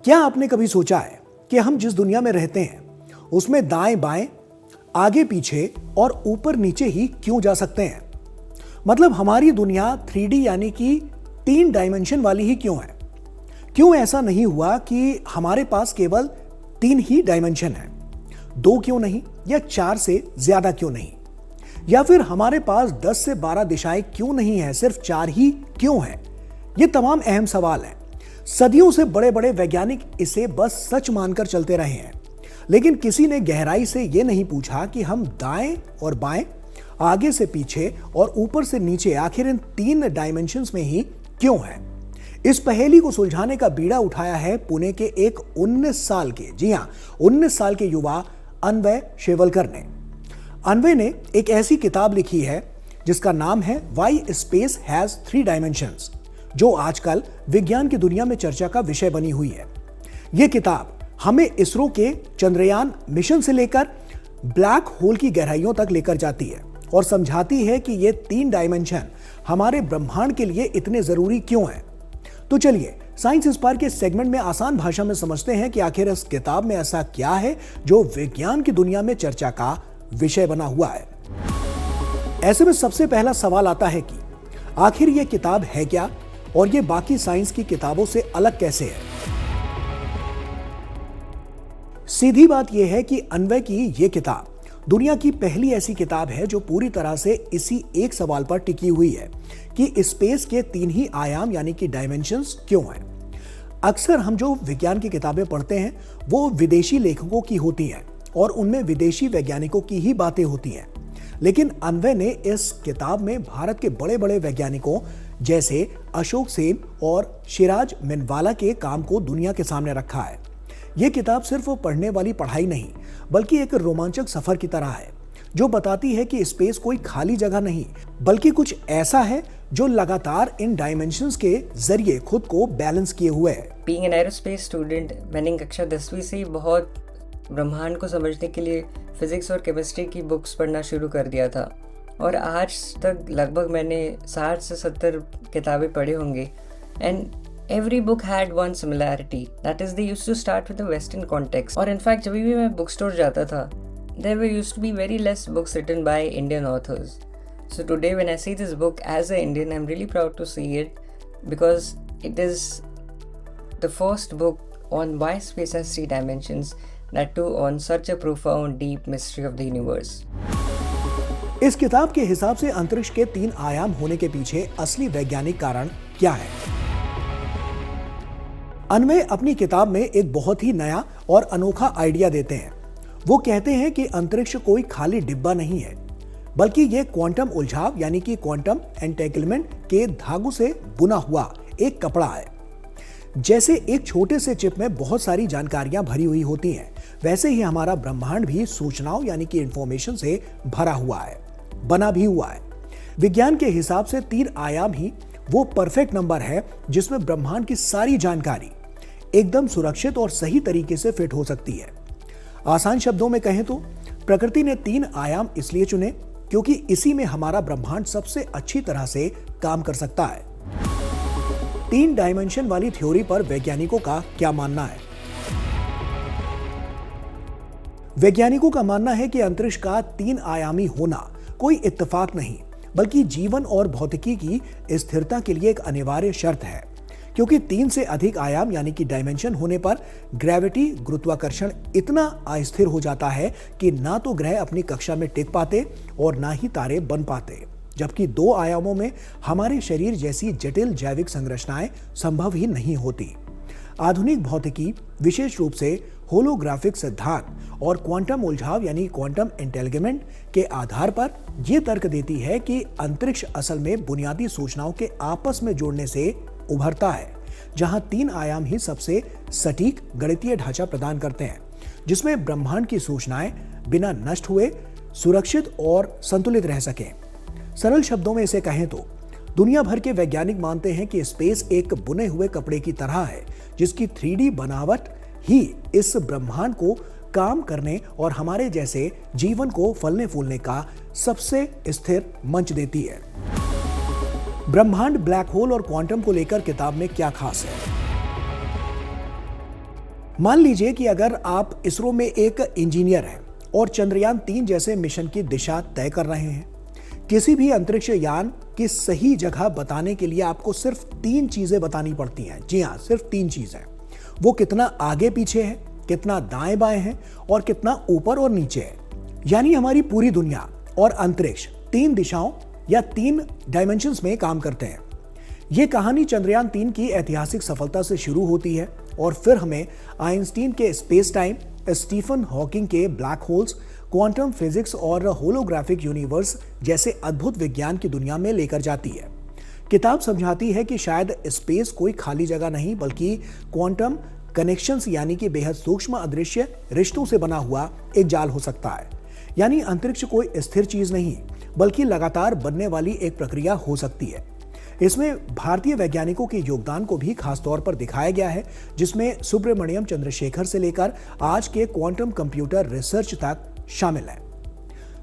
क्या आपने कभी सोचा है कि हम जिस दुनिया में रहते हैं उसमें दाएं बाएं, आगे पीछे और ऊपर नीचे ही क्यों जा सकते हैं? मतलब हमारी दुनिया 3D यानी कि 3 डायमेंशन वाली ही क्यों है? क्यों ऐसा नहीं हुआ कि हमारे पास केवल 3 ही डायमेंशन है? 2 क्यों नहीं, या 4 से ज्यादा क्यों नहीं? या फिर हमारे पास 10 से 12 दिशाएं क्यों नहीं है, सिर्फ 4 ही क्यों है? ये तमाम अहम सवाल हैं। सदियों से बड़े बड़े वैज्ञानिक इसे बस सच मानकर चलते रहे हैं, लेकिन किसी ने गहराई से यह नहीं पूछा कि हम दाएं और बाएं, आगे से पीछे और ऊपर से नीचे आखिर इन 3 डायमेंशंस में ही क्यों है। इस पहेली को सुलझाने का बीड़ा उठाया है पुणे के एक 19 साल के, जी हां 19 साल के युवा अन्वय शेवलकर ने। अन्वय ने एक ऐसी किताब लिखी है जिसका नाम है व्हाई स्पेस हैज 3 डायमेंशंस, जो आजकल विज्ञान की दुनिया में चर्चा का विषय बनी हुई है। यह किताब हमें इसरो के चंद्रयान मिशन से लेकर ब्लैक होल की गहराइयों तक लेकर जाती है और समझाती है कि ये 3 डायमेंशन हमारे ब्रह्मांड के लिए इतने जरूरी क्यों हैं। तो चलिए साइंस इंस्पायर के सेगमेंट में आसान भाषा में समझते हैं कि आखिर इस किताब में ऐसा क्या है जो विज्ञान की दुनिया में चर्चा का विषय बना हुआ है। ऐसे में सबसे पहला सवाल आता है कि आखिर यह किताब है क्या और यह बाकी साइंस की किताबों से अलग कैसे है? सीधी बात यह है कि अन्वय की यह किताब दुनिया की पहली ऐसी किताब है जो पूरी तरह से इसी एक सवाल पर टिकी हुई है कि स्पेस के 3 ही आयाम यानी कि डायमेंशंस क्यों हैं। अक्सर हम जो विज्ञान की किताबें पढ़ते हैं वो विदेशी लेखकों की होती हैं और उनमें विदेशी वैज्ञानिकों की ही बातें होती हैं, लेकिन अन्वय ने इस किताब में भारत के बड़े बड़े वैज्ञानिकों जैसे अशोक सेन और शिराज मिनवाला के काम को दुनिया के सामने रखा है। यह किताब सिर्फ पढ़ने वाली पढ़ाई नहीं, बल्कि एक रोमांचक सफर की तरह है जो बताती है कि स्पेस कोई खाली जगह नहीं, बल्कि कुछ ऐसा है जो लगातार इन डायमेंशंस के जरिए खुद को बैलेंस किए हुए है। बीइंग एन एरोस्पेस स्टूडेंट, मैंने कक्षा 10वीं से ही बहुत ब्रह्मांड को समझने के लिए फिजिक्स और केमिस्ट्री की बुक्स पढ़ना शुरू कर दिया था और आज तक लगभग मैंने 60 से 70 किताबें पढ़े होंगे। And every book had one similarity, that is they used to start with a western context. और इनफैक्ट जब भी मैं बुक स्टोर जाता था there were used to be very less books written by Indian authors. So today when I see this book as an Indian, I'm really proud to see it because it is the first book on why space has 3 dimensions, that too on such a profound deep mystery of the universe. इस किताब के हिसाब से अंतरिक्ष के 3 आयाम होने के पीछे असली वैज्ञानिक कारण क्या है? अन्वय अपनी किताब में एक बहुत ही नया और अनोखा आइडिया देते हैं। वो कहते हैं कि अंतरिक्ष कोई खाली डिब्बा नहीं है, बल्कि ये क्वांटम उलझाव यानी कि क्वांटम एंटेंगलमेंट के धागों से बुना हुआ एक कपड़ा है। जैसे एक छोटे से चिप में बहुत सारी जानकारियां भरी हुई होती हैं, वैसे ही हमारा ब्रह्मांड भी सूचनाओं यानी कि इंफॉर्मेशन से भरा हुआ है, बना भी हुआ है। विज्ञान के हिसाब से 3 आयाम ही वो परफेक्ट नंबर है जिसमें ब्रह्मांड की सारी जानकारी एकदम सुरक्षित और सही तरीके से फिट हो सकती है। आसान शब्दों में कहें तो प्रकृति ने 3 आयाम इसलिए चुने क्योंकि इसी में हमारा ब्रह्मांड सबसे अच्छी तरह से काम कर सकता है। 3 डायमेंशन वाली थ्योरी पर वैज्ञानिकों का क्या मानना है? वैज्ञानिकों का मानना है कि अंतरिक्ष का 3 आयामी होना कोई इत्तेफाक नहीं, बल्कि जीवन और भौतिकी की स्थिरता के लिए एक अनिवार्य शर्त है, क्योंकि 3 से अधिक आयाम यानी कि डायमेंशन होने पर ग्रेविटी गुरुत्वाकर्षण इतना अस्थिर हो जाता है कि ना तो ग्रह अपनी कक्षा में टिक पाते और ना ही तारे बन पाते, जबकि 2 आयामों में हमारे शरीर जैसी जटिल जैविक संरचनाएं संभव ही नहीं होती। आधुनिक भौतिकी विशेष रूप से होलोग्राफिक सिद्धांत और क्वांटम उलझाव यानी क्वांटम एंटेंगलमेंट के आधार पर यह तर्क देती है कि अंतरिक्ष असल में बुनियादी सूचनाओं के आपस में जोड़ने से उभरता है, जहां 3 आयाम ही सबसे सटीक गणितीय ढांचा प्रदान करते हैं, जिसमें ब्रह्मांड की सूचनाएं बिना नष्ट हुए सुरक्षित और संतुलित रह सकें। सरल शब्दों में इसे कहें तो दुनिया भर के वैज्ञानिक मानते हैं कि स्पेस एक बुने हुए कपड़े की तरह है, जिसकी 3D बनावट ही इस ब्रह्मांड को काम करने और हमारे जैसे जीवन को फलने फूलने का सबसे स्थिर मंच देती है। ब्रह्मांड, ब्लैक होल और क्वांटम को लेकर किताब में क्या खास है? मान लीजिए कि अगर आप इसरो में एक इंजीनियर हैं और चंद्रयान 3 जैसे मिशन की दिशा तय कर रहे हैं। किसी भी अंतरिक्ष यान की सही जगह बताने के लिए आपको सिर्फ 3 चीजें बतानी पड़ती हैं। जी हाँ, सिर्फ 3 चीजें। वो कितना आगे पीछे है, कितना दाएं बाएं है और कितना ऊपर और नीचे है। यानी हमारी पूरी दुनिया और अंतरिक्ष 3 दिशाओं या 3 डायमेंशंस में काम करते हैं। ये कहानी चंद्रयान 3 की ऐतिहासिक सफलता से शुरू होती है और फिर हमें आइंस्टीन के स्पेस टाइम, स्टीफन हॉकिंग के ब्लैक होल्स, क्वांटम फिजिक्स और होलोग्राफिक यूनिवर्स जैसे अद्भुत विज्ञान की दुनिया में लेकर जाती है। किताब समझाती है कि शायद स्पेस कोई खाली जगह नहीं बल्कि क्वांटम कनेक्शंस यानी कि बेहद सूक्ष्म अदृश्य रिश्तों से बना हुआ एक जाल हो सकता है। यानी अंतरिक्ष कोई स्थिर चीज नहीं बल्कि लगातार बनने वाली एक प्रक्रिया हो सकती है। इसमें भारतीय वैज्ञानिकों के योगदान को भी खास तौर पर दिखाया गया है, जिसमें सुब्रमण्यम चंद्रशेखर से लेकर आज के क्वांटम कंप्यूटर रिसर्च तक शामिल है।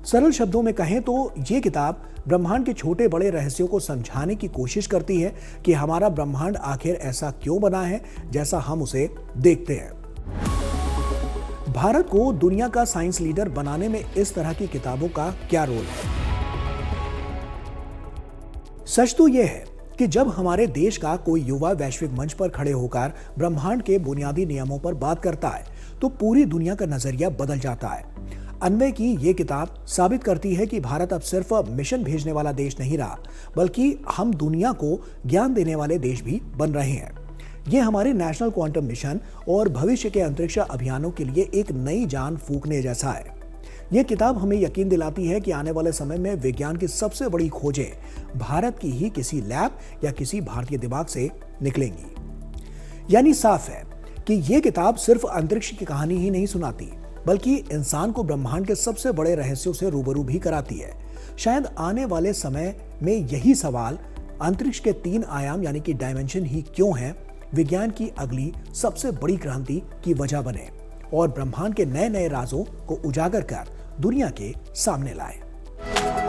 सरल शब्दों में कहें तो ये किताब ब्रह्मांड के छोटे बड़े रहस्यों को समझाने की कोशिश करती है कि हमारा ब्रह्मांड आखिर ऐसा क्यों बना है जैसा हम उसे देखते हैं। भारत को दुनिया का साइंस लीडर बनाने में इस तरह की किताबों का क्या रोल है? सच तो यह है कि जब हमारे देश का कोई युवा वैश्विक मंच पर खड़े होकर ब्रह्मांड के बुनियादी नियमों पर बात करता है तो पूरी दुनिया का नजरिया बदल जाता है। अन्वय की ये किताब साबित करती है कि भारत अब सिर्फ मिशन भेजने वाला देश नहीं रहा बल्कि हम दुनिया को ज्ञान देने वाले देश भी बन रहे हैं। ये हमारे नेशनल क्वांटम मिशन और भविष्य के अंतरिक्ष अभियानों के लिए एक नई जान फूंकने जैसा है। यह किताब हमें यकीन दिलाती है कि आने वाले समय में विज्ञान की सबसे बड़ी खोजें भारत की ही किसी लैब या किसी भारतीय दिमाग से निकलेंगी। यानी साफ है कि यह किताब सिर्फ अंतरिक्ष की कहानी ही नहीं सुनाती बल्कि इंसान को ब्रह्मांड के सबसे बड़े रहस्यों से रूबरू भी कराती है। शायद आने वाले समय में यही सवाल, अंतरिक्ष के 3 आयाम यानी कि डायमेंशन ही क्यों है, विज्ञान की अगली सबसे बड़ी क्रांति की वजह बने और ब्रह्मांड के नए नए राजों को उजागर कर दुनिया के सामने लाए।